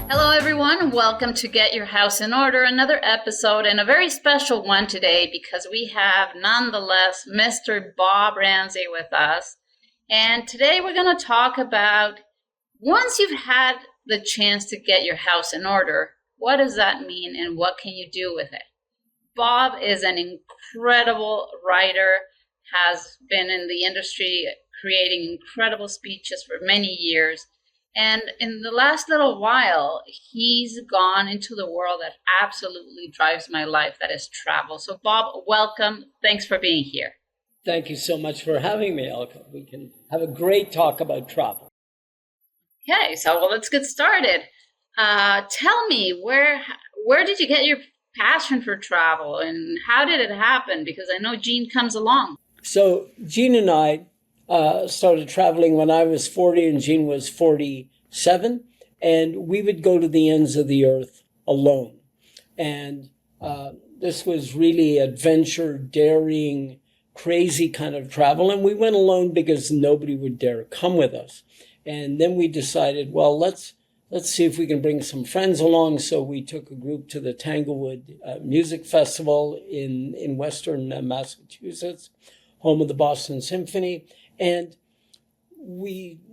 Hello, everyone. Welcome to Get Your House in Order, another episode, and a very special one today because we have, nonetheless, Mr. Bob Ramsay with us. And today we're going to talk about once you've had the chance to get your house in order, what does that mean and what can you do with it? Bob is an incredible writer, has been in the industry creating incredible speeches for many years. And in the last little while, he's gone into the world that absolutely drives my life, that is travel. So, Bob, welcome. Thanks for being here. Thank you so much for having me, Elka. We can have a great talk about travel. Okay, so let's get started. Tell me, where did you get your passion for travel and how did it happen? Because I know Jean comes along. So Jean and I started traveling when I was 40 and Jean was 47, and we would go to the ends of the earth alone. And this was really adventure, daring, crazy kind of travel. And we went alone because nobody would dare come with us. And then we decided, well, let's see if we can bring some friends along. So we took a group to the Tanglewood Music Festival in Western Massachusetts, home of the Boston Symphony. And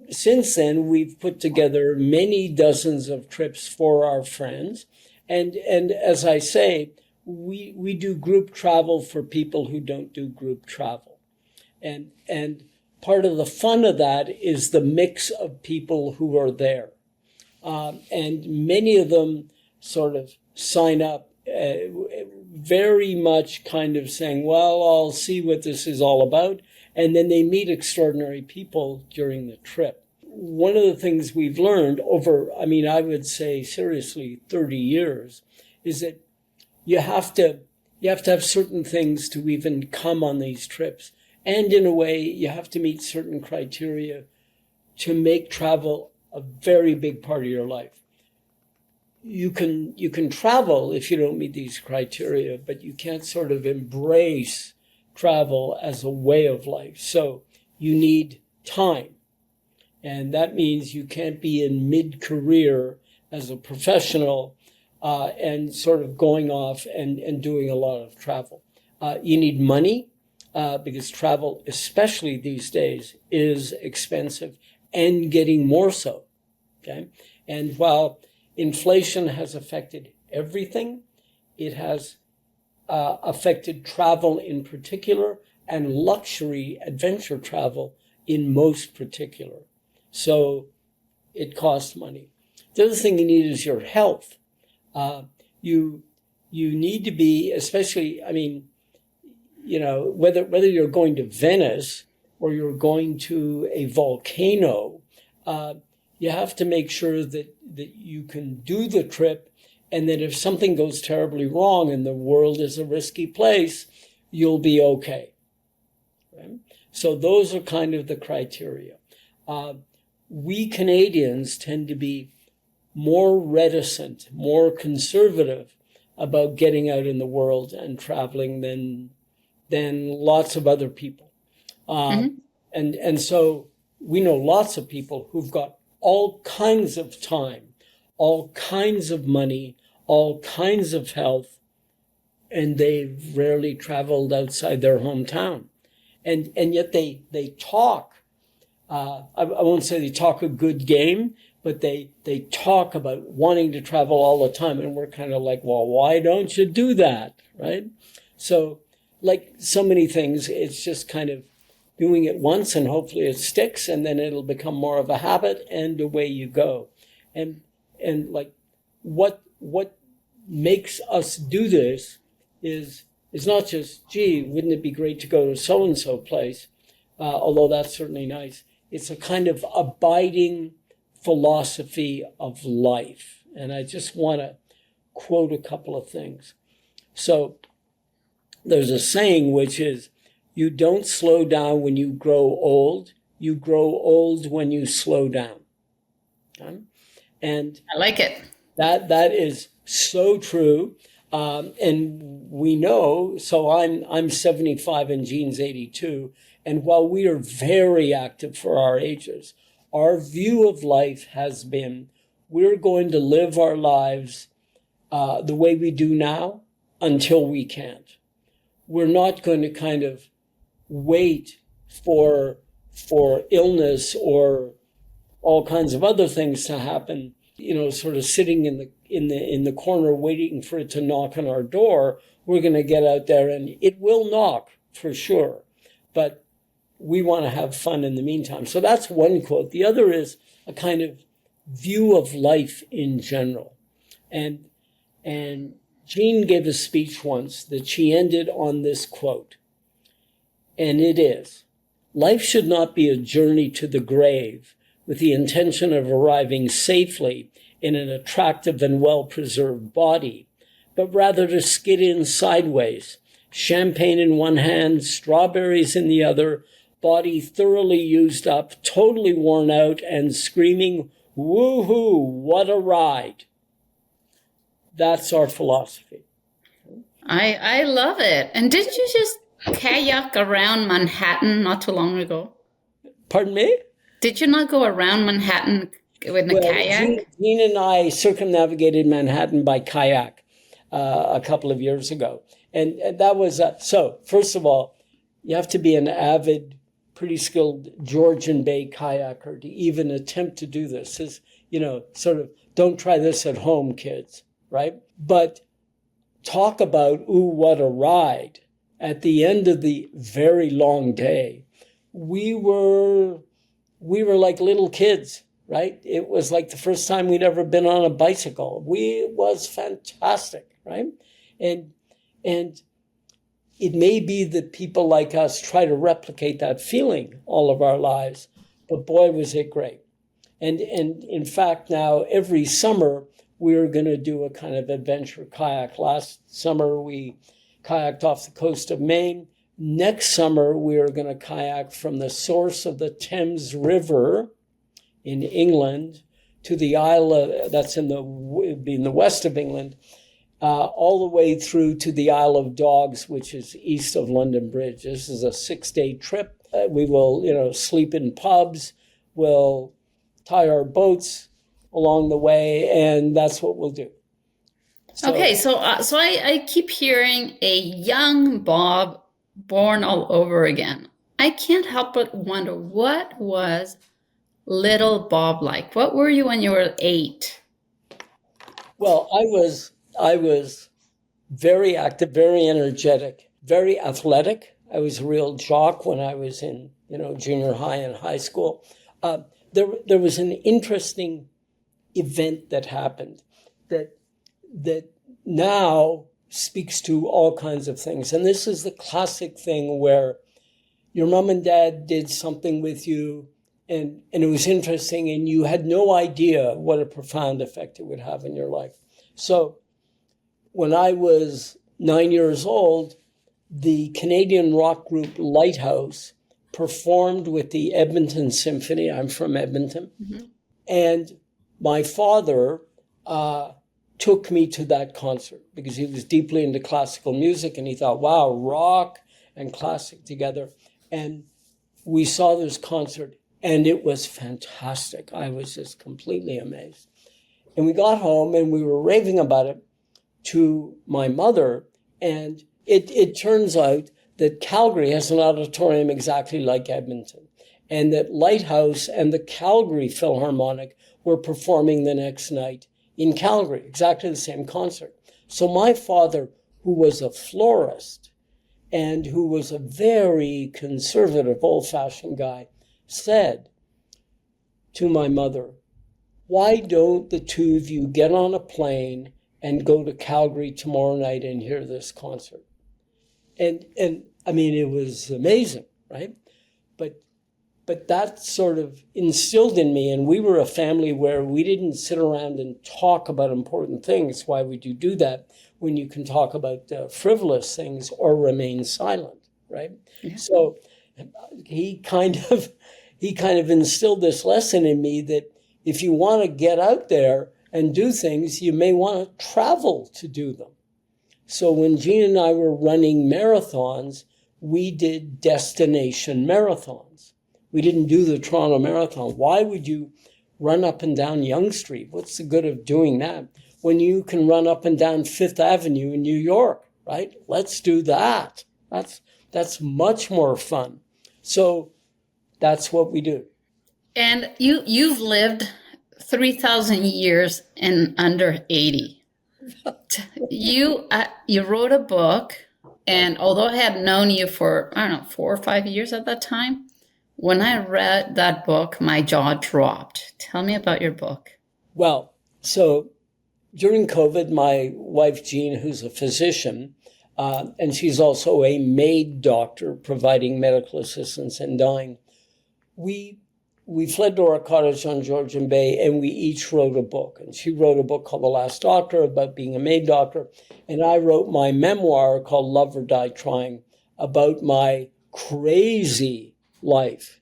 since then, we've put together many dozens of trips for our friends. And as I say, we do group travel for people who don't do group travel. And part of the fun of that is the mix of people who are there. And many of them sort of sign up very much kind of saying, well, I'll see what this is all about. And then they meet extraordinary people during the trip. One of the things we've learned over, I would say seriously, 30 years, is that you have to have certain things to even come on these trips. And in a way, you have to meet certain criteria to make travel a very big part of your life. You can travel if you don't meet these criteria, but you can't sort of embrace travel as a way of life. So you need time. And that means you can't be in mid-career as a professional and sort of going off and doing a lot of travel. You need money. Because travel, especially these days, is expensive and getting more so, okay? And while inflation has affected everything, it has affected travel in particular and luxury adventure travel in most particular. So it costs money. The other thing you need is your health. You need to be, especially, whether you're going to Venice or you're going to a volcano, you have to make sure that you can do the trip, and that if something goes terribly wrong and the world is a risky place, you'll be okay. Right? So those are kind of the criteria. We Canadians tend to be more reticent, more conservative about getting out in the world and traveling than lots of other people. And so we know lots of people who've got all kinds of time, all kinds of money, all kinds of health, and they've rarely traveled outside their hometown. And yet they talk, I won't say they talk a good game, but they talk about wanting to travel all the time. And we're kind of like, well, why don't you do that, right? So, like so many things, it's just kind of doing it once and hopefully it sticks, and then it'll become more of a habit and away you go. And like what makes us do this is not just, gee, wouldn't it be great to go to so-and-so place, although that's certainly nice. It's a kind of abiding philosophy of life. And I just want to quote a couple of things. So there's a saying which is, you don't slow down when you grow old. You grow old when you slow down. Okay? And I like it. That is so true. And we know, so I'm 75 and Jean's 82. And while we are very active for our ages, our view of life has been, we're going to live our lives the way we do now until we can't. We're not going to kind of wait for illness or all kinds of other things to happen, sort of sitting in the corner waiting for it to knock on our door. We're going to get out there, and it will knock for sure. But we want to have fun in the meantime. So that's one quote. The other is a kind of view of life in general. And Jean gave a speech once that she ended on this quote. And it is, life should not be a journey to the grave with the intention of arriving safely in an attractive and well-preserved body, but rather to skid in sideways, champagne in one hand, strawberries in the other, body thoroughly used up, totally worn out, and screaming, woohoo, what a ride. That's our philosophy. I love it. And didn't you just kayak around Manhattan not too long ago? Pardon me? Did you not go around Manhattan with a kayak? Jean and I circumnavigated Manhattan by kayak a couple of years ago. And that was, so first of all, you have to be an avid, pretty skilled Georgian Bay kayaker to even attempt to do this. Is, sort of, don't try this at home, kids, right? But talk about, ooh, what a ride. At the end of the very long day, we were like little kids, right? It was like the first time we'd ever been on a bicycle. It was fantastic, right? And it may be that people like us try to replicate that feeling all of our lives, but boy, was it great. And in fact, now every summer, we're going to do a kind of adventure kayak. Last summer, we kayaked off the coast of Maine. Next summer, we're going to kayak from the source of the Thames River in England to the Isle that's in the west of England, all the way through to the Isle of Dogs, which is east of London Bridge. This is a 6-day trip. We will, sleep in pubs. We'll tie our boats along the way, and that's what we'll do. So I keep hearing a young Bob born all over again. I can't help but wonder, what was little Bob like? What were you when you were 8? Well, I was very active, very energetic, very athletic. I was a real jock when I was in, junior high and high school. There was an interesting event that happened that now speaks to all kinds of things. And this is the classic thing where your mom and dad did something with you and it was interesting and you had no idea what a profound effect it would have in your life. So when I was 9 years old, the Canadian rock group Lighthouse performed with the Edmonton Symphony. I'm from Edmonton. Mm-hmm. And my father took me to that concert because he was deeply into classical music and he thought, wow, rock and classic together. And we saw this concert and it was fantastic. I was just completely amazed. And we got home and we were raving about it to my mother. And it turns out that Calgary has an auditorium exactly like Edmonton, and that Lighthouse and the Calgary Philharmonic were performing the next night in Calgary, exactly the same concert. So my father, who was a florist and who was a very conservative, old-fashioned guy, said to my mother, why don't the two of you get on a plane and go to Calgary tomorrow night and hear this concert? And I mean, it was amazing, right? But that sort of instilled in me, and we were a family where we didn't sit around and talk about important things. Why would you do that when you can talk about frivolous things or remain silent, right? Yeah. So he kind of instilled this lesson in me that if you want to get out there and do things, you may want to travel to do them. So when Jean and I were running marathons, we did destination marathons. We didn't do the Toronto Marathon. Why would you run up and down Yonge Street. What's the good of doing that when you can run up and down Fifth Avenue in New York, right? Let's do that. That's much more fun. So that's what we do. And you've lived 3,000 years in under 80. You wrote a book, and although I had known you for, I don't know, 4 or 5 years at that time, when I read that book, my jaw dropped. Tell me about your book. Well, so during COVID, my wife, Jean, who's a physician, and she's also a maid doctor providing medical assistance in dying, we fled to our cottage on Georgian Bay, and we each wrote a book. And she wrote a book called The Last Doctor about being a maid doctor. And I wrote my memoir called Love or Die Trying about my crazy life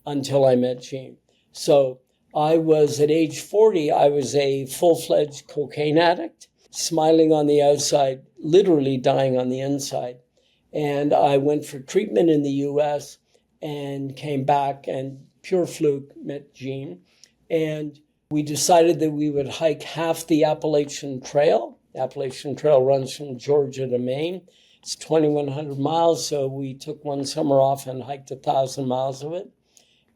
until I met Jean. So I was, at age 40, I was a full-fledged cocaine addict, smiling on the outside, literally dying on the inside. And I went for treatment in the U.S. and came back, and pure fluke, met Jean. And we decided that we would hike half the Appalachian Trail. The Appalachian Trail runs from Georgia to Maine. It's 2,100 miles, so we took one summer off and hiked 1,000 miles of it.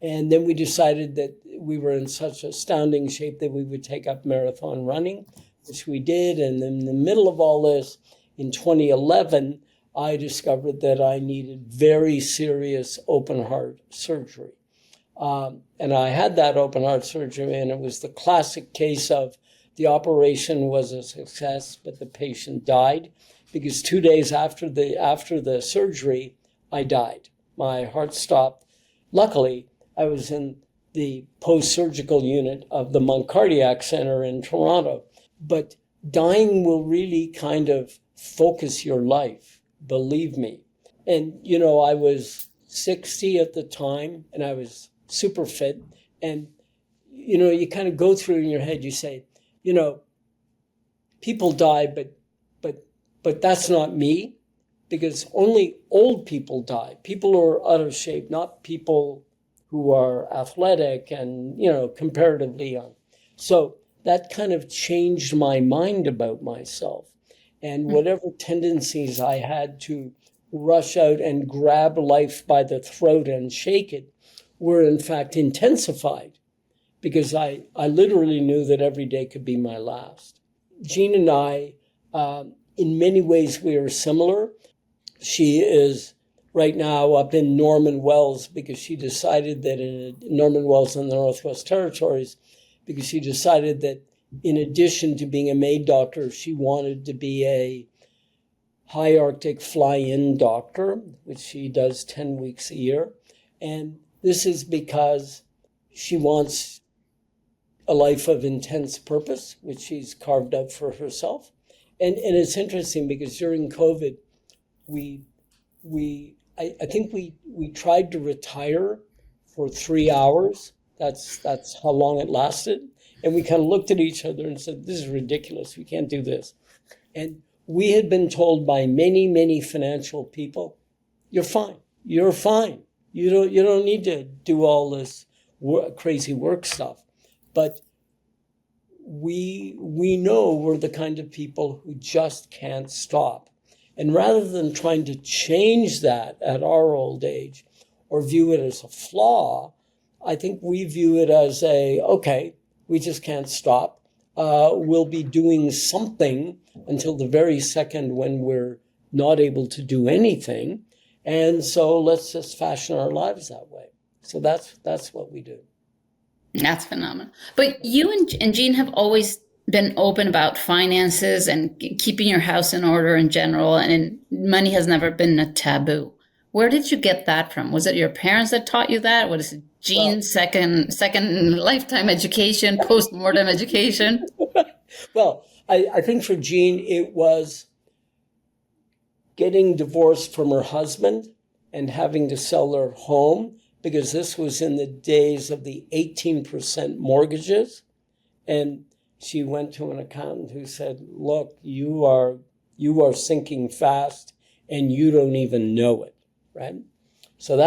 And then we decided that we were in such astounding shape that we would take up marathon running, which we did. And in the middle of all this, in 2011, I discovered that I needed very serious open heart surgery. And I had that open heart surgery, and it was the classic case of the operation was a success, but the patient died, because 2 days after the surgery, I died. My heart stopped. Luckily, I was in the post-surgical unit of the Monk Cardiac Center in Toronto. But dying will really kind of focus your life, believe me. And, you know, I was 60 at the time, and I was super fit. And, you know, you kind of go through in your head, you say, you know, people die, but that's not me, because only old people die. People who are out of shape, not people who are athletic and, you know, comparatively young. So that kind of changed my mind about myself. And whatever tendencies I had to rush out and grab life by the throat and shake it were in fact intensified, because I literally knew that every day could be my last. Jean and I, in many ways, we are similar. She is right now up in Norman Wells because she decided that in Norman Wells in the Northwest Territories, because she decided that in addition to being a maid doctor, she wanted to be a high Arctic fly-in doctor, which she does 10 weeks a year. And this is because she wants a life of intense purpose, which she's carved out for herself. And it's interesting because during COVID, I think we tried to retire for 3 hours. That's how long it lasted. And we kind of looked at each other and said, this is ridiculous. We can't do this. And we had been told by many, many financial people, you're fine. You're fine. You don't need to do all this crazy work stuff. But we know we're the kind of people who just can't stop. And rather than trying to change that at our old age or view it as a flaw, I think we view it as okay, we just can't stop. We'll be doing something until the very second when we're not able to do anything. And so let's just fashion our lives that way. So that's what we do. That's phenomenal. But you and Jean have always been open about finances and keeping your house in order in general, and money has never been a taboo. Where did you get that from? Was it your parents that taught you that? What is it, Jean's second lifetime education, post-mortem education? Well, I think for Jean, it was getting divorced from her husband and having to sell their home, because this was in the days of the 18% mortgages. And she went to an accountant who said, look, you are sinking fast and you don't even know it, right? So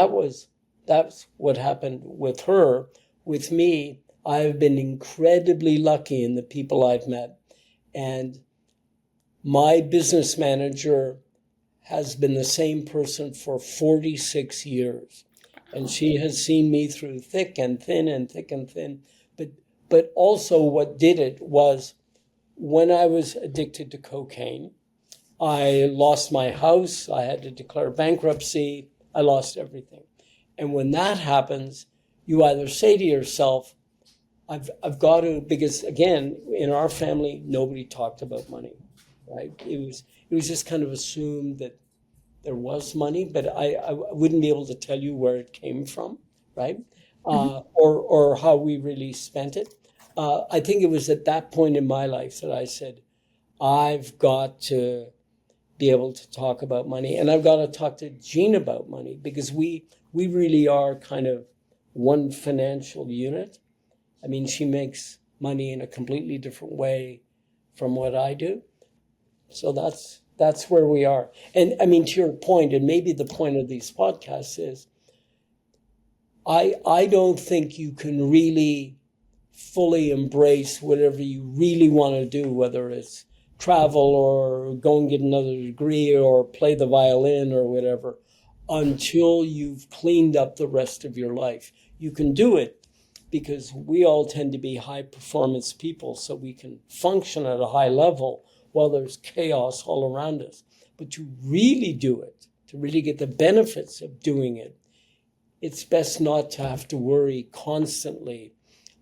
that's what happened with her. With me, I've been incredibly lucky in the people I've met. And my business manager has been the same person for 46 years. And she has seen me through thick and thin and thick and thin. But also what did it was when I was addicted to cocaine, I lost my house. I had to declare bankruptcy. I lost everything. And when that happens, you either say to yourself, I've got to, because again, in our family, nobody talked about money, right? It was just kind of assumed that there was money, but I wouldn't be able to tell you where it came from, right? Or how we really spent it. I think it was at that point in my life that I said, I've got to be able to talk about money, and I've got to talk to Jean about money, because we really are kind of one financial unit. I mean, she makes money in a completely different way from what I do. So that's where we are. And I mean, to your point, and maybe the point of these podcasts is, I don't think you can really fully embrace whatever you really want to do, whether it's travel or go and get another degree or play the violin or whatever, until you've cleaned up the rest of your life. You can do it because we all tend to be high performance people, so we can function at a high level while there's chaos all around us. But to really do it, to really get the benefits of doing it, it's best not to have to worry constantly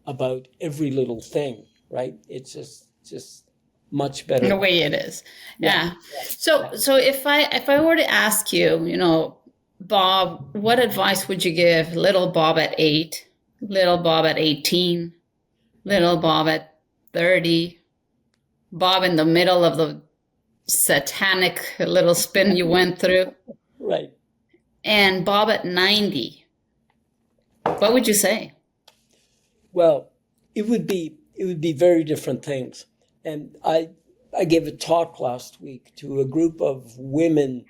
about every little thing, right? It's just much better. The way it is. Yeah. So if I were to ask you, Bob, what advice would you give little Bob at 8, little Bob at 18, little Bob at 30, Bob in the middle of the satanic little spin you went through, right, and Bob at 90? What would you say? Well, it would be very different things. And I gave a talk last week to a group of women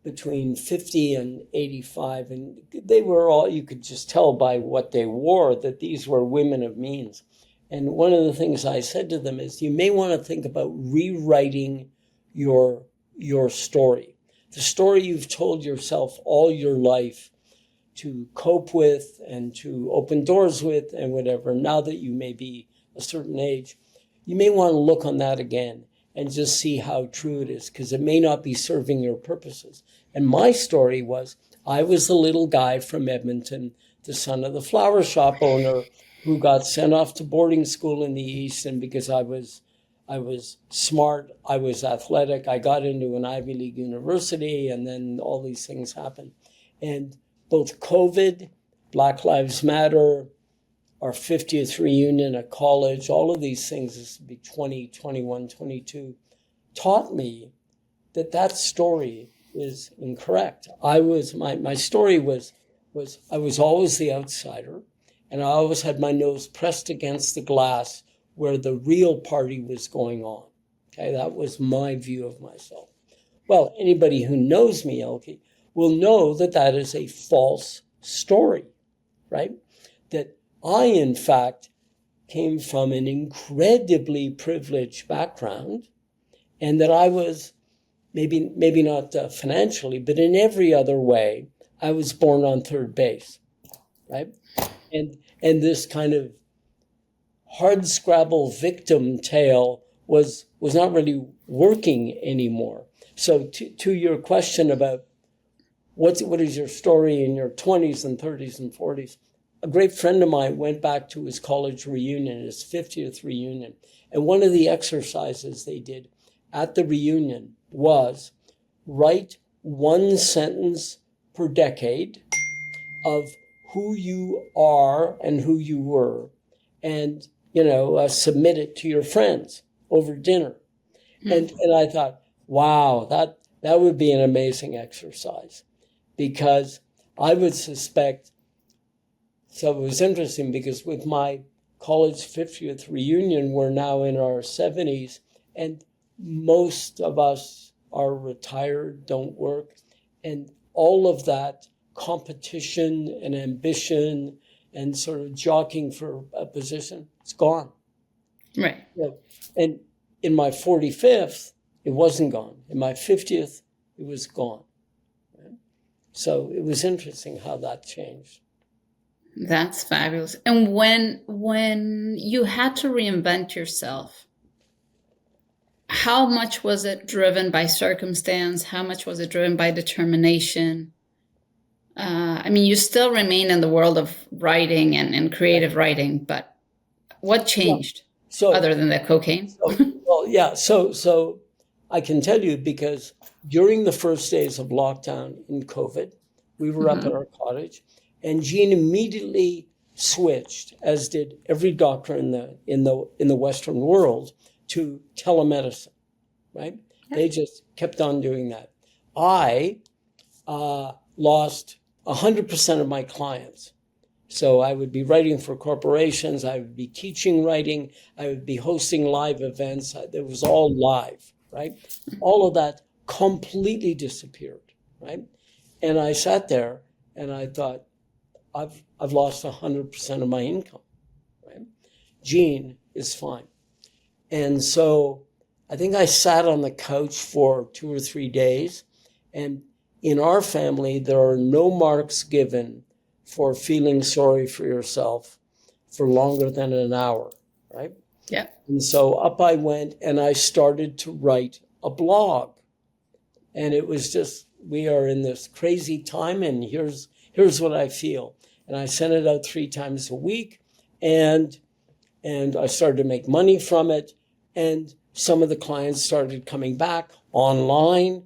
between 50 and 85, and they were all, you could just tell by what they wore that these were women of means. And one of the things I said to them is, you may want to think about rewriting your story, the story you've told yourself all your life to cope with and to open doors with and whatever. Now that you may be a certain age, you may want to look on that again and just see how true it is, because it may not be serving your purposes. And my story was, I was the little guy from Edmonton, the son of the flower shop owner, who got sent off to boarding school in the East. And because I was smart, I was athletic, I got into an Ivy League university, and then all these things happened. And both COVID, Black Lives Matter, our 50th reunion at college, all of these things, this would be 20, 21, 22, taught me that story is incorrect. My story was I was always the outsider, and I always had my nose pressed against the glass where the real party was going on. Okay, that was my view of myself. Well, anybody who knows me, Elke, will know that is a false story, right? That I, in fact, came from an incredibly privileged background, and that I was, maybe not financially, but in every other way, I was born on third base, right? And this kind of hardscrabble victim tale was not really working anymore. So to your question about what is your story in your 20s and 30s and 40s, a great friend of mine went back to his college reunion, his 50th reunion. And one of the exercises they did at the reunion was write one sentence per decade of who you are and who you were, and, submit it to your friends over dinner. And I thought, wow, that would be an amazing exercise, because I would suspect. So it was interesting because with my college 50th reunion, we're now in our 70s, and most of us are retired, don't work. And all of that competition and ambition and sort of jockeying for a position, it's gone. Right. Yeah. And in my 45th, it wasn't gone. In my 50th, it was gone. Right? So it was interesting how that changed. That's fabulous. And when you had to reinvent yourself, how much was it driven by circumstance? How much was it driven by determination? I mean, you still remain in the world of writing and creative writing, but what changed other than the cocaine? So I can tell you, because during the first days of lockdown in COVID, we were up at our cottage, and Jean immediately switched, as did every doctor in the Western world, to telemedicine. Right? Yeah. They just kept on doing that. I lost 100% of my clients. So I would be writing for corporations. I would be teaching writing. I would be hosting live events. It was all live, right? All of that completely disappeared, right? And I sat there and I thought, I've lost 100% of my income, right? Jean is fine. And so I think I sat on the couch for 2 or 3 days. And in our family, there are no marks given for feeling sorry for yourself for longer than an hour, right? Yeah. And so up I went and I started to write a blog. And it was just, we are in this crazy time and here's what I feel. And I sent it out 3 times a week and I started to make money from it. And some of the clients started coming back online.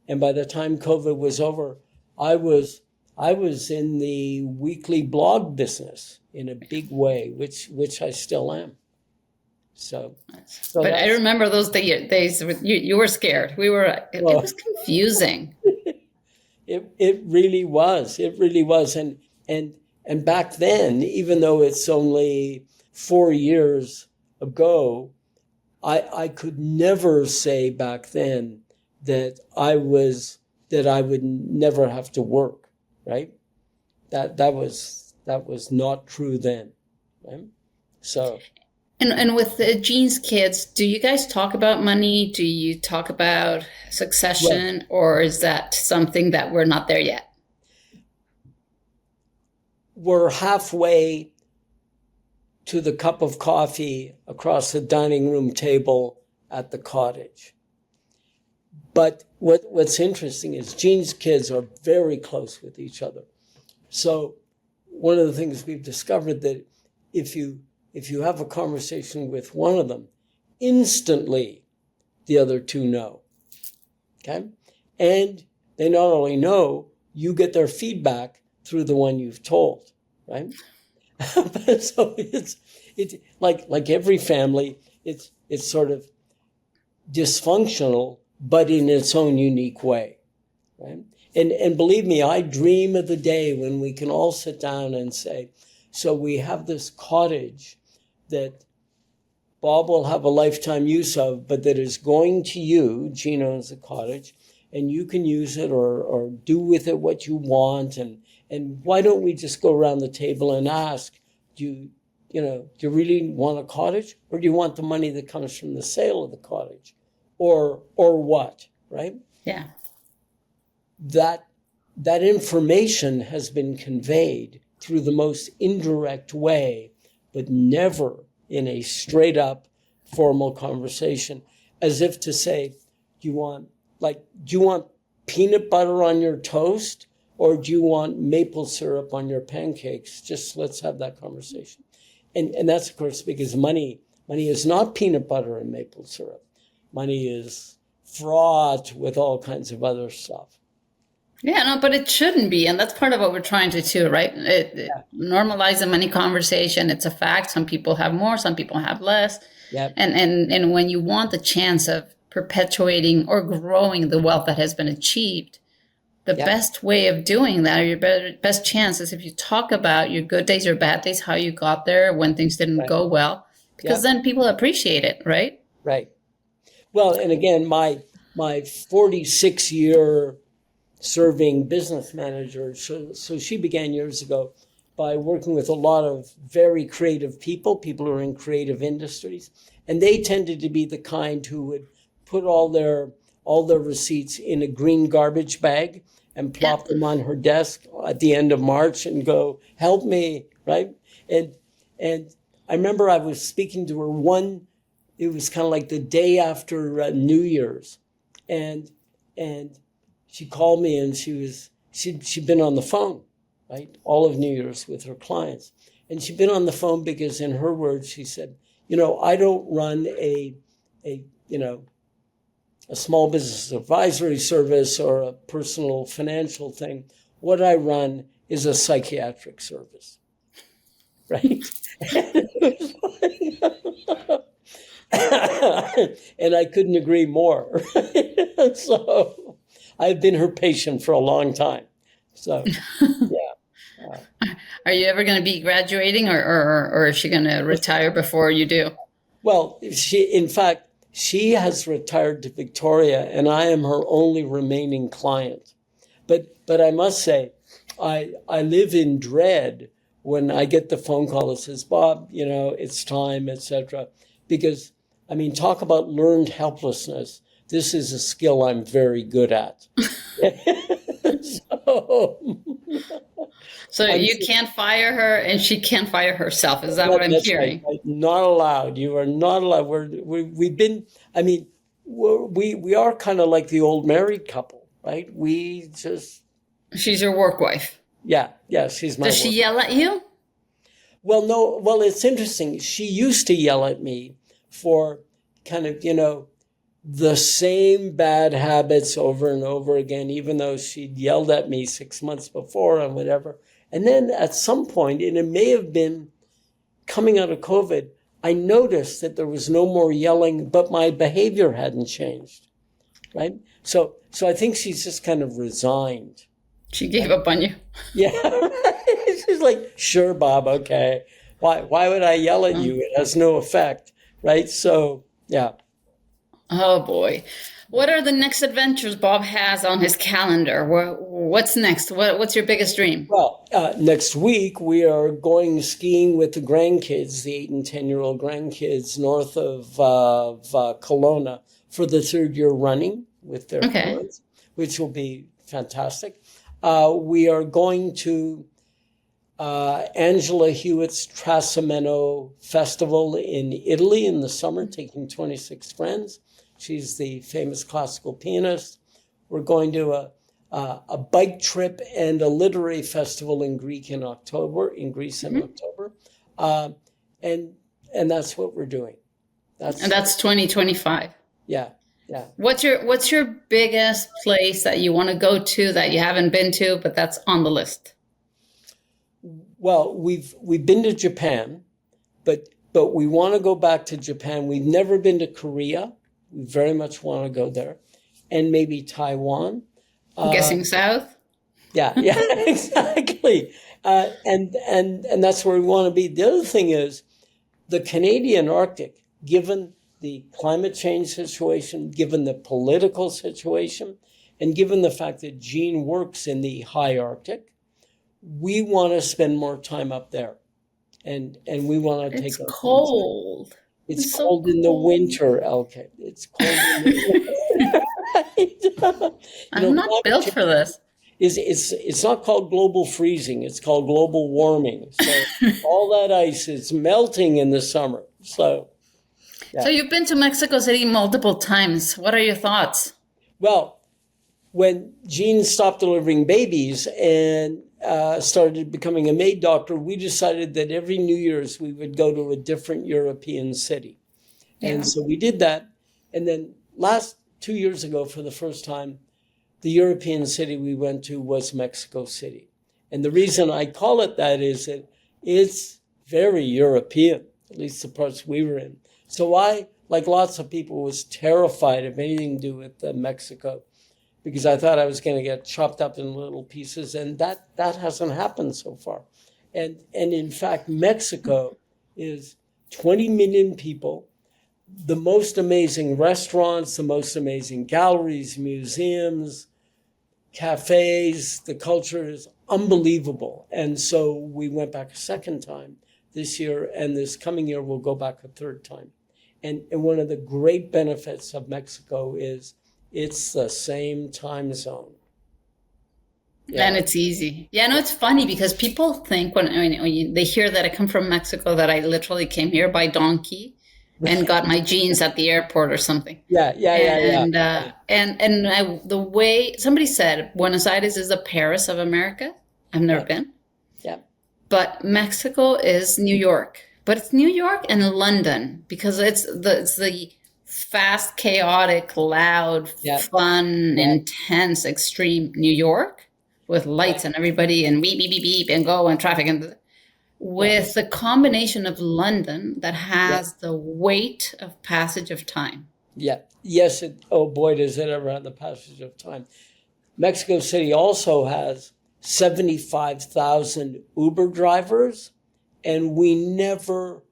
And by the time COVID was over, I was in the weekly blog business in a big way, which I still am. So but I remember those days you were scared. It was confusing. It really was. It really was. And back then, even though it's only 4 years ago, I could never say back then that I would never have to work, right? That was not true then, right? So. And with Jean's kids, do you guys talk about money? Do you talk about succession, or is that something that we're not there yet? We're halfway to the cup of coffee across the dining room table at the cottage. But what's interesting is Jean's kids are very close with each other. So one of the things we've discovered that if you have a conversation with one of them, instantly the other two know. Okay? And they not only know, you get their feedback through the one you've told, right? So it's like every family, it's sort of dysfunctional, but in its own unique way, right? And believe me, I dream of the day when we can all sit down and say, so we have this cottage that Bob will have a lifetime use of, but that is going to you, Jean owns the cottage, and you can use it or do with it what you want. And why don't we just go around the table and ask, do you really want a cottage, or do you want the money that comes from the sale of the cottage, or what, right? Yeah. That information has been conveyed through the most indirect way, but never in a straight up formal conversation, as if to say, do you want peanut butter on your toast, or do you want maple syrup on your pancakes? Just let's have that conversation. And that's, of course, because money is not peanut butter and maple syrup. Money is fraught with all kinds of other stuff. Yeah, no, but it shouldn't be. And that's part of what we're trying to do, right? Normalize the money conversation. It's a fact. Some people have more, some people have less. Yep. And when you want the chance of perpetuating or growing the wealth that has been achieved, the best way of doing that, or your best chance, is if you talk about your good days or bad days, how you got there, when things didn't go well, because then people appreciate it, right? Right. Well, and again, my 46-year serving business manager, so she began years ago, by working with a lot of very creative people who are in creative industries. And they tended to be the kind who would put all their receipts in a green garbage bag and plop them on her desk at the end of March and go, help me, right? And I remember I was speaking to her it was kind of like the day after New Year's. And she called me and she'd been on the phone, right? All of New Year's with her clients. And she'd been on the phone because in her words, she said, I don't run a small business advisory service or a personal financial thing. What I run is a psychiatric service, right? And I couldn't agree more. So I've been her patient for a long time. So, yeah. Are you ever going to be graduating, or is she going to retire before you do? Well, in fact, she has retired to Victoria, and I am her only remaining client. But I must say, I live in dread when I get the phone call that says, Bob, it's time, etc. Because, talk about learned helplessness. This is a skill I'm very good at. So you can't fire her, and she can't fire herself. Is that what I'm hearing? Right. Not allowed. You are not allowed. We've been. We are kind of like the old married couple, right? She's your work wife. Yeah, she's my. Does she yell at you? Well, no. Well, it's interesting. She used to yell at me for kind of the same bad habits over and over again, even though she'd yelled at me 6 months before and whatever. And then at some point, and it may have been coming out of COVID, I noticed that there was no more yelling, but my behavior hadn't changed, right? So I think she's just kind of resigned. She gave up on you. Yeah. She's like, sure, Bob, okay. Why would I yell at you? It has no effect, right? So, yeah. Oh, boy. What are the next adventures Bob has on his calendar? What's next? What's your biggest dream? Well, next week we are going skiing with the grandkids, the 8 and 10-year-old grandkids, north of Kelowna for the third year running with their parents, which will be fantastic. We are going to Angela Hewitt's Trasimeno Festival in Italy in the summer, taking 26 friends. She's the famous classical pianist. We're going to a bike trip and a literary festival in Greece in October. And that's what we're doing. And that's 2025. Yeah. What's your biggest place that you want to go to that you haven't been to, but that's on the list? Well, we've been to Japan, but we want to go back to Japan. We've never been to Korea. We very much want to go there, and maybe Taiwan. I'm guessing south. Yeah, exactly. And that's where we want to be. The other thing is the Canadian Arctic, given the climate change situation, given the political situation, and given the fact that Jean works in the high Arctic, we want to spend more time up there. And we want to take It's cold. It's cold so in the winter, Elke. It's cold in the winter. I'm not built for this. It's not called global freezing. It's called global warming. So all that ice is melting in the summer. So, yeah. So you've been to Mexico City multiple times. What are your thoughts? Well, when Jean stopped delivering babies and started becoming a maid doctor, we decided that every New Year's we would go to a different European city. Yeah. And so we did that. And then 2 years ago, for the first time, the European city we went to was Mexico City. And the reason I call it that is that it's very European, at least the parts we were in. So I, like lots of people, was terrified of anything to do with Mexico, because I thought I was going to get chopped up in little pieces, and that hasn't happened so far. And in fact, Mexico is 20 million people, the most amazing restaurants, the most amazing galleries, museums, cafes. The culture is unbelievable. And so we went back a second time this year, and this coming year we'll go back a third time. And one of the great benefits of Mexico is it's the same time zone. Yeah. And it's easy. Yeah, no, it's funny because people think when they hear that I come from Mexico, that I literally came here by donkey and got my jeans at the airport or something. Yeah. And the way somebody said, Buenos Aires is the Paris of America. I've never been. Yeah. But Mexico is New York. But it's New York and London because it's the fast, chaotic, loud, fun, intense, extreme New York with lights and everybody and beep, beep, beep, beep, and go and traffic. And with the combination of London that has the weight of passage of time. Yeah. Yes. Oh, boy, does it ever have the passage of time. Mexico City also has 75,000 Uber drivers, and we never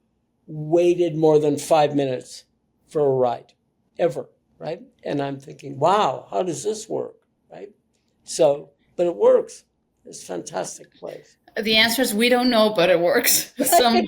waited more than 5 minutes for a ride, ever, right? And I'm thinking, wow, how does this work, right? So, but it works. It's a fantastic place. The answer is we don't know, but it works somehow.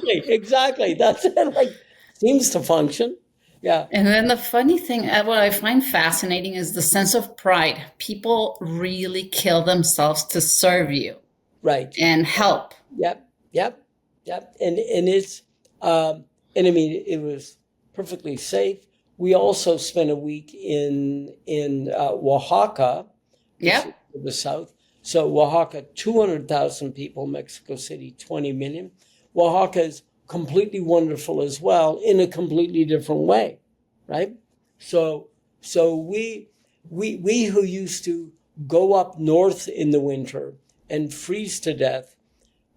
Exactly. That's it. Like, seems to function. Yeah. And then the funny thing, what I find fascinating is the sense of pride. People really kill themselves to serve you. Right. And help. Yep. And it's, and I mean, it was perfectly safe. We also spent a week in Oaxaca. Yep. The south. So Oaxaca, 200,000 people, Mexico City, 20 million. Oaxaca is completely wonderful as well in a completely different way, right? So we who used to go up north in the winter and freeze to death,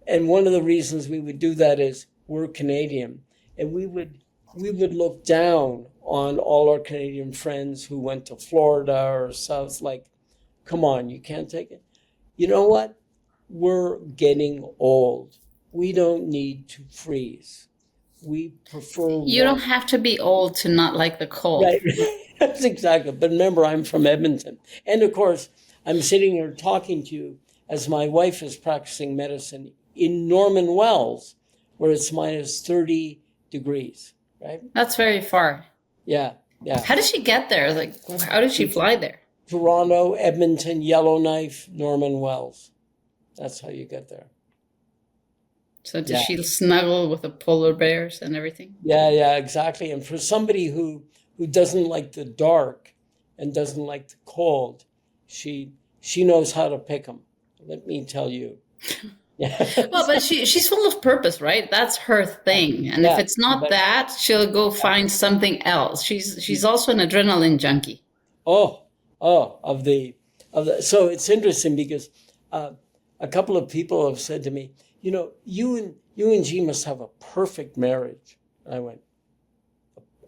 and one of the reasons we would do that is we're Canadian, and we would look down on all our Canadian friends who went to Florida or south, like, come on, you can't take it. You know what? We're getting old. We don't need to freeze. We prefer... You don't have to be old to not like the cold. Right. That's exactly. But remember, I'm from Edmonton. And of course, I'm sitting here talking to you as my wife is practicing medicine in Norman Wells, where it's minus 30 degrees, right? That's very far. Yeah. How did she get there? Like, how did she fly there? Toronto, Edmonton, Yellowknife, Norman Wells. That's how you get there. So does she snuggle with the polar bears and everything? Yeah, exactly. And for somebody who doesn't like the dark and doesn't like the cold, she knows how to pick them. Let me tell you. Yeah. Well, but she's full of purpose, right? That's her thing. And if it's not that, she'll go find something else. She's also an adrenaline junkie. Of the so it's interesting because a couple of people have said to me, you know, you and G must have a perfect marriage. I went,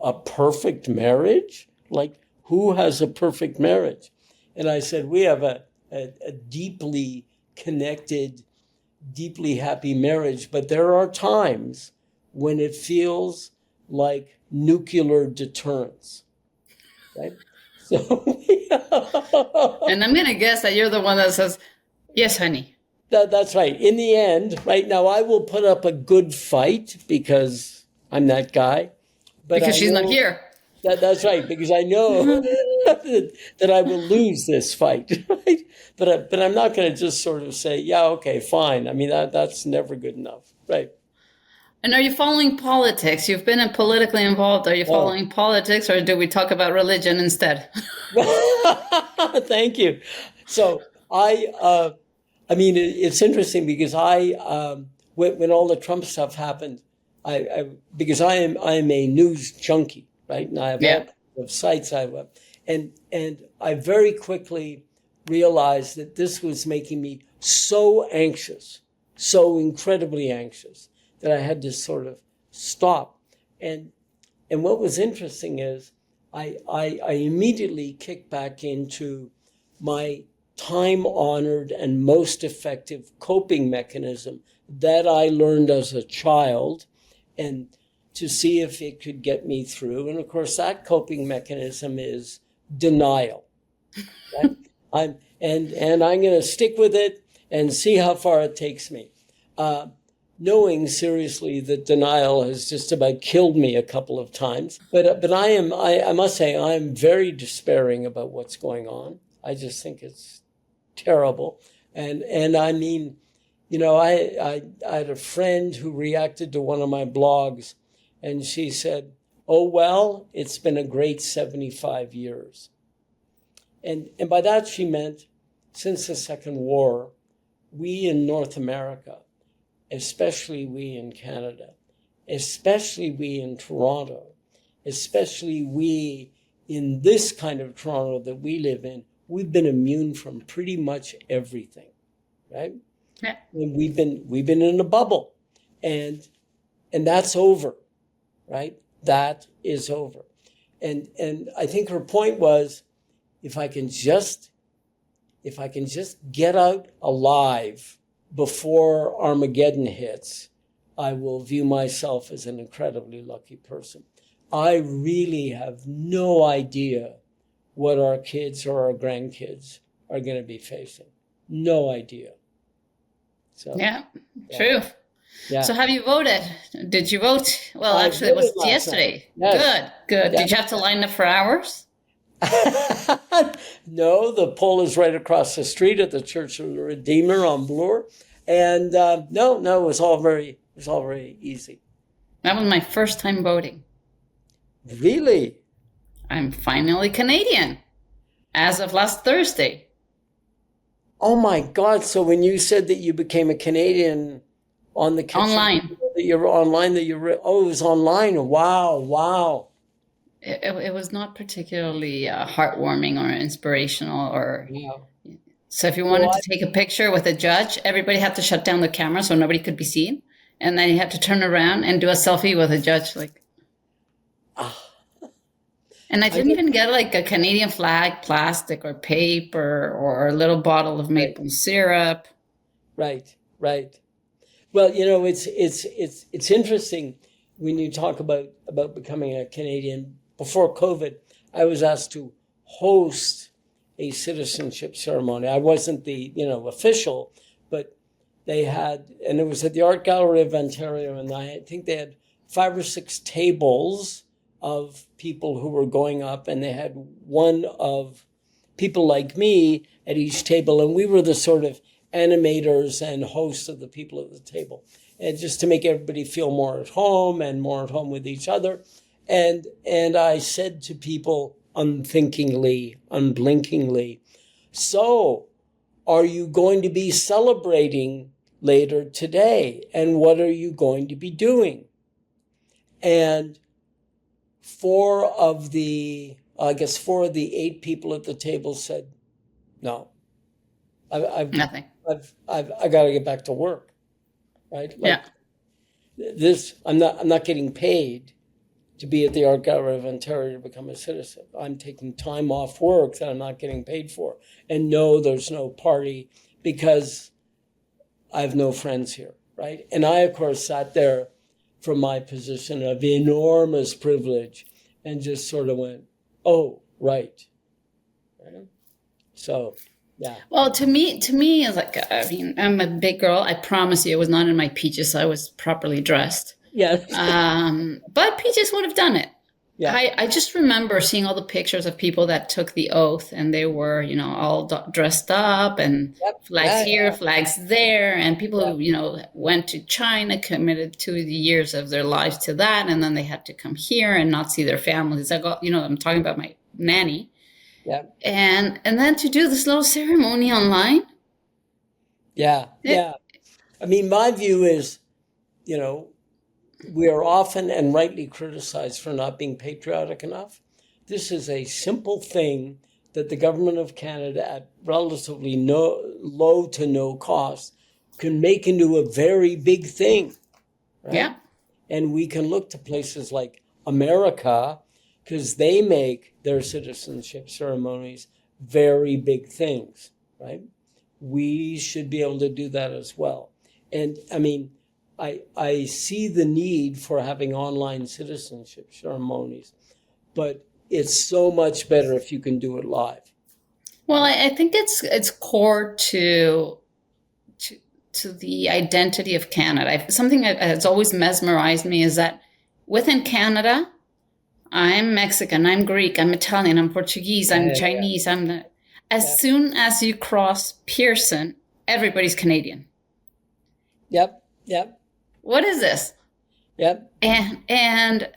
a perfect marriage? Like, who has a perfect marriage? And I said, we have a deeply connected, deeply happy marriage, but there are times when it feels like nuclear deterrence, right? So, and I'm going to guess that you're the one that says, yes, honey. That's right. In the end, right now, I will put up a good fight because I'm that guy. But because she's not here. That's right. Because I know that I will lose this fight. Right? But I'm not going to just sort of say, yeah, okay, fine. I mean, that's never good enough. Right. And are you following politics? You've been politically involved. Are you following politics, or do we talk about religion instead? Thank you. So I mean, it's interesting because when all the Trump stuff happened, because I am a news junkie, right? And I have all of sites and I very quickly realized that this was making me so anxious, so incredibly anxious, that I had to sort of stop. And what was interesting is I immediately kicked back into my time-honored and most effective coping mechanism that I learned as a child, and to see if it could get me through. And of course, that coping mechanism is denial. Right? I'm going to stick with it, and see how far it takes me. Knowing seriously that denial has just about killed me a couple of times. But I must say, I am very despairing about what's going on. I just think it's terrible. And I mean, you know, I had a friend who reacted to one of my blogs, and she said, "Oh, well, it's been a great 75 years." And by that she meant, since the Second War, we in North America, especially we in Canada, especially we in Toronto, especially we in this kind of Toronto that we live in, we've been immune from pretty much everything, right? Yeah. And we've been in a bubble, and that's over, right? That is over. And I think her point was, if I can just get out alive before Armageddon hits, I will view myself as an incredibly lucky person. I really have no idea what our kids or our grandkids are going to be facing. No idea. So, Yeah, true. Yeah. So have you voted? Did you vote? Well, I actually, it was voted last yesterday. night. Yes. Good. Yeah. Did you have to line up for hours? No, the poll is right across the street at the Church of the Redeemer on Bloor. And no, it was all very easy. That was my first time voting. Really? I'm finally Canadian as of last Thursday. Oh my God. So when you said that you became a Canadian on the kitchen, Online. that you were online, it was online. Wow. It was not particularly heartwarming or inspirational or... Wow. So if you wanted to take a picture with a judge, everybody had to shut down the camera so nobody could be seen. And then you had to turn around and do a selfie with a judge. And I didn't even get like a Canadian flag, plastic or paper or a little bottle of maple syrup. Right. Well, you know, it's interesting when you talk about becoming a Canadian. Before COVID, I was asked to host a citizenship ceremony. I wasn't the, official, but they had, and it was at the Art Gallery of Ontario, and I think they had 5 or 6 tables of people who were going up, and they had one of people like me at each table, and we were the sort of animators and hosts of the people at the table, and just to make everybody feel more at home and more at home with each other. And I said to people unthinkingly, unblinkingly, "So, are you going to be celebrating later today? And what are you going to be doing?" And 4 of the 8 people at the table said, "No, Nothing. I got to get back to work." Right? This, I'm not getting paid to be at the Art Gallery of Ontario to become a citizen. I'm taking time off work that I'm not getting paid for. And no, there's no party because I have no friends here, right? And I, of course, sat there from my position of enormous privilege and just sort of went, "Oh, right." So, yeah. Well, to me, it's like, I'm a big girl. I promise you, it was not in my peaches. I was properly dressed. Yes. But peaches would have done it. Yeah. I just remember seeing all the pictures of people that took the oath, and they were, all dressed up, and flags here, flags there, and people who, went to China, committed 2 years of their lives to that, and then they had to come here and not see their families. I'm talking about my nanny. Yeah. And then to do this little ceremony online. Yeah. I mean, my view is, we are often and rightly criticized for not being patriotic enough. This is a simple thing that the government of Canada, at relatively low to no cost, can make into a very big thing. Right? Yeah. And we can look to places like America, because they make their citizenship ceremonies very big things, right? We should be able to do that as well. And I mean, I see the need for having online citizenship ceremonies, but it's so much better if you can do it live. Well, I think it's core to to the identity of Canada. Something that has always mesmerized me is that within Canada, I'm Mexican, I'm Greek, I'm Italian, I'm Portuguese, I'm Chinese. As soon as you cross Pearson, everybody's Canadian. Yep. What is this? Yep. And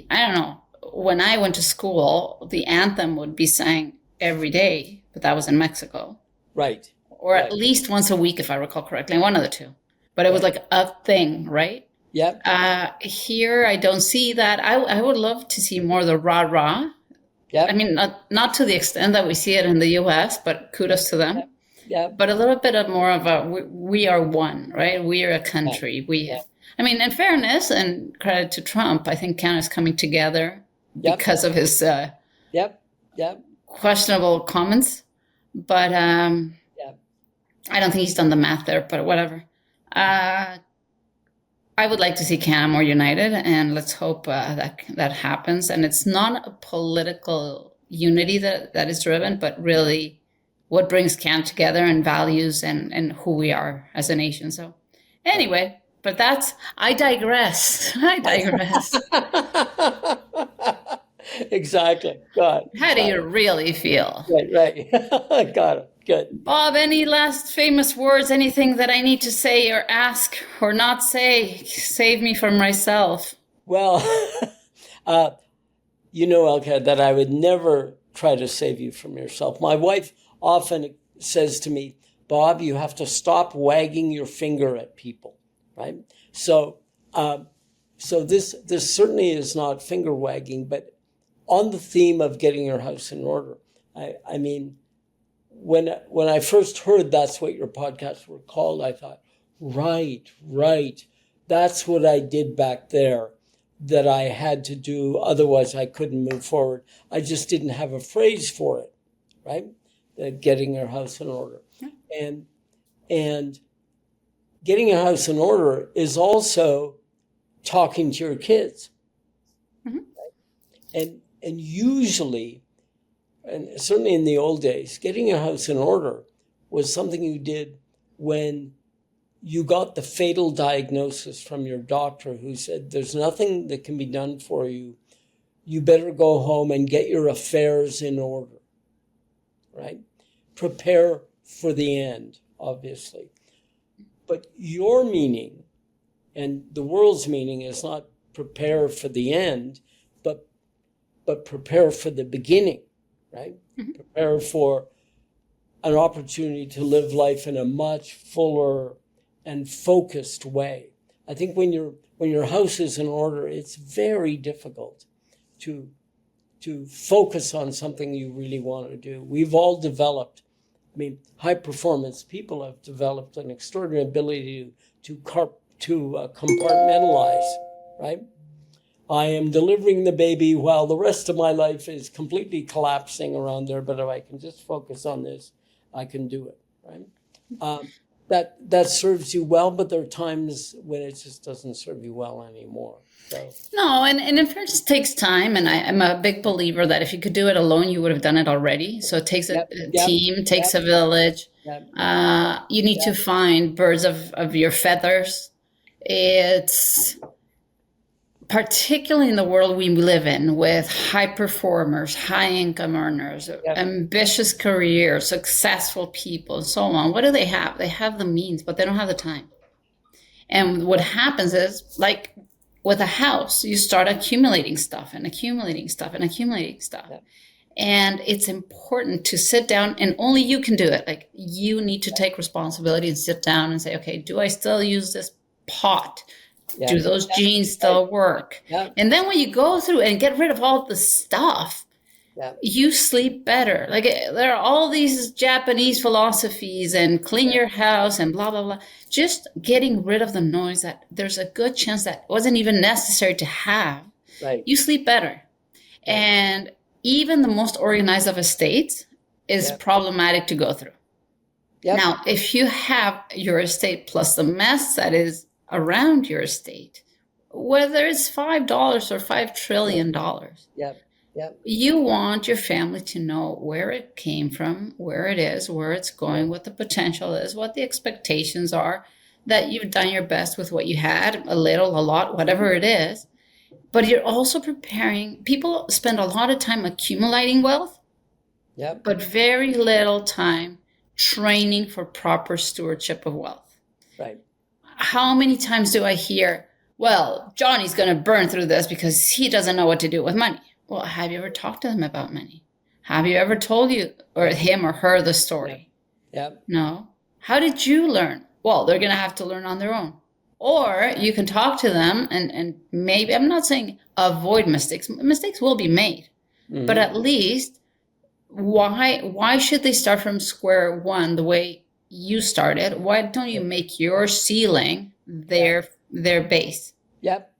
I don't know. When I went to school, the anthem would be sang every day, but that was in Mexico. Right. Or at least once a week, if I recall correctly, one of the two. But it was like a thing, right? Yep. Here, I don't see that. I would love to see more of the rah-rah. Yep. I mean, not to the extent that we see it in the U.S., but kudos to them. Yep. But a little bit of more of a, we are one, right? We are a country. I mean, in fairness and credit to Trump, I think Canada's coming together because of his questionable comments. But I don't think he's done the math there, but whatever. I would like to see Canada more united, and let's hope that happens. And it's not a political unity that is driven, but really what brings Canada together and values and who we are as a nation. So anyway, but I digress. Exactly. God. How do you really feel? Right. Got it. Good. Bob, any last famous words, anything that I need to say or ask or not say? Save me from myself. Well, Elka, that I would never try to save you from yourself. My wife often says to me, Bob, you have to stop wagging your finger at people, right? So this certainly is not finger wagging, but on the theme of getting your house in order, I mean, when I first heard that's what your podcasts were called, I thought, right. That's what I did back there that I had to do. Otherwise, I couldn't move forward. I just didn't have a phrase for it, right? Getting your house in order. And getting a house in order is also talking to your kids. Mm-hmm. Right? And usually, and certainly in the old days, getting a house in order was something you did when you got the fatal diagnosis from your doctor who said, there's nothing that can be done for you. You better go home and get your affairs in order, right? Prepare for the end, obviously. But your meaning and the world's meaning is not prepare for the end, but prepare for the beginning. Right? Mm-hmm. Prepare for an opportunity to live life in a much fuller and focused way. I think when your house is in order, it's very difficult to focus on something you really want to do. We've all developed, high performance people have developed an extraordinary ability to compartmentalize, right? I am delivering the baby while the rest of my life is completely collapsing around there. But if I can just focus on this, I can do it, right? That serves you well, but there are times when it just doesn't serve you well anymore. So. No, and in fairness, it takes time. And I'm a big believer that if you could do it alone, you would have done it already. So it takes a team, takes a village. You need to find birds of your feathers. It's... particularly in the world we live in with high performers, high income earners, ambitious careers, successful people, and so on. What do they have? They have the means, but they don't have the time. And what happens is, like with a house, you start accumulating stuff. And it's important to sit down, and only you can do it. Like, you need to take responsibility and sit down and say, okay, do I still use this pot? Yeah. Do those jeans still work? Yeah. And then when you go through and get rid of all the stuff, you sleep better. Like, there are all these Japanese philosophies and clean your house and blah, blah, blah. Just getting rid of the noise that there's a good chance that wasn't even necessary to have. Right. You sleep better. Right. And even the most organized of estates is problematic to go through. Yep. Now, if you have your estate plus the mess that is around your estate, whether it's $5 or $5 trillion, you want your family to know where it came from, where it is, where it's going, what the potential is, what the expectations are, that you've done your best with what you had, a little, a lot, whatever it is. But you're also preparing. People spend a lot of time accumulating wealth, Yep. but very little time training for proper stewardship of wealth. Right. How many times do I hear, well, Johnny's going to burn through this because he doesn't know what to do with money? Well, have you ever talked to him about money? Have you ever told him or her the story? Yep. No. How did you learn? Well, they're going to have to learn on their own. Or you can talk to them and maybe, I'm not saying avoid mistakes. Mistakes will be made. Mm-hmm. But at least, why should they start from square one the way you started? Why don't you make your ceiling their base? Yep.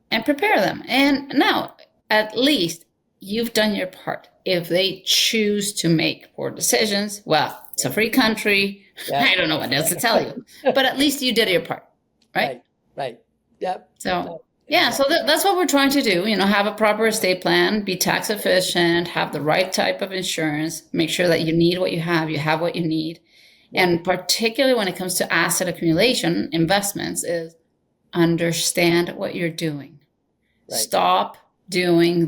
And prepare them. And now, at least, you've done your part. If they choose to make poor decisions, well, it's a free country. Yep. I don't know what else to tell you. But at least you did your part, right? Right. Yep. So, yeah, so that's what we're trying to do. Have a proper estate plan, be tax efficient, have the right type of insurance, make sure that you need what you have what you need. And particularly when it comes to asset accumulation, investments, is understand what you're doing. Right. Stop doing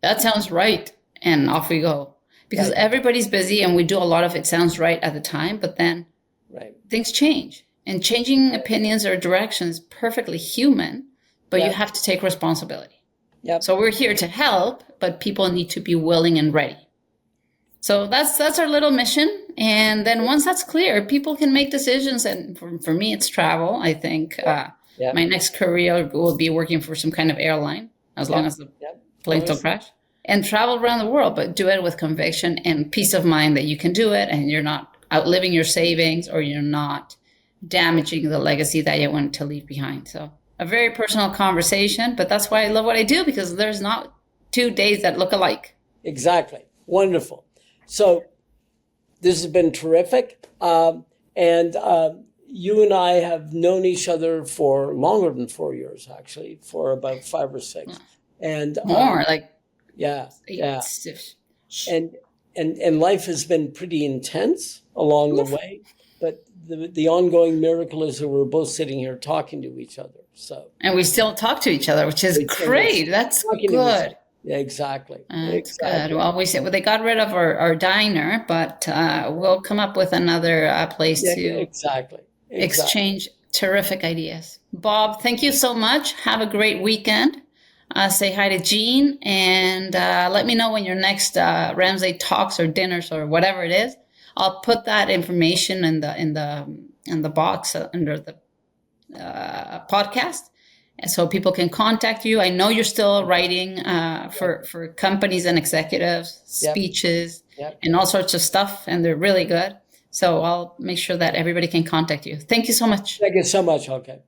that sounds right, and off we go. Because everybody's busy and we do a lot of it sounds right at the time, but then things change. And changing opinions or directions is perfectly human, but you have to take responsibility. Yep. So we're here to help, but people need to be willing and ready. So that's our little mission. And then once that's clear, people can make decisions. And for me, it's travel. I think my next career will be working for some kind of airline, as long as the planes don't crash. And travel around the world, but do it with conviction and peace of mind that you can do it and you're not outliving your savings or you're not damaging the legacy that you want to leave behind. So a very personal conversation, but that's why I love what I do, because there's not 2 days that look alike. Exactly. Wonderful. So this has been terrific. And you and I have known each other for longer than 4 years, actually, for about 5 or 6. And more yeah. And life has been pretty intense along the way, but the ongoing miracle is that we're both sitting here talking to each other. So and we still talk to each other, which is great. That's good. Yeah, exactly. That's good. Well, they got rid of our diner, but we'll come up with another place to exchange terrific ideas. Bob, thank you so much. Have a great weekend. Say hi to Jean, and let me know when your next Ramsay talks or dinners or whatever it is. I'll put that information in the box under the podcast, and so people can contact you. I know you're still writing for companies and executives, speeches, and all sorts of stuff, and they're really good. So I'll make sure that everybody can contact you. Thank you so much. Thank you so much. Okay.